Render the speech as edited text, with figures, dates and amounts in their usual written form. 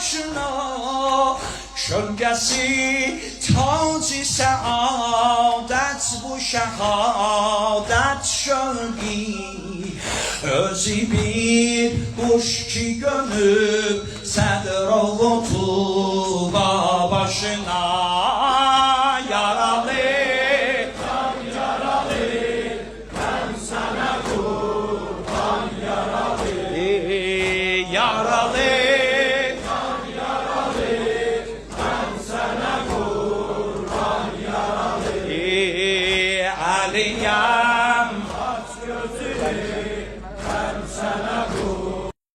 başına, gölgesi tacı saadet bu şehadet şölgi. Özü bir kuş ki gönüp Sedr Tuba başına. Yaralı, Yaralı, ben sana kurban yaralı. Yaralı, Yaralı, ben sana kurban yaralı. Ali ya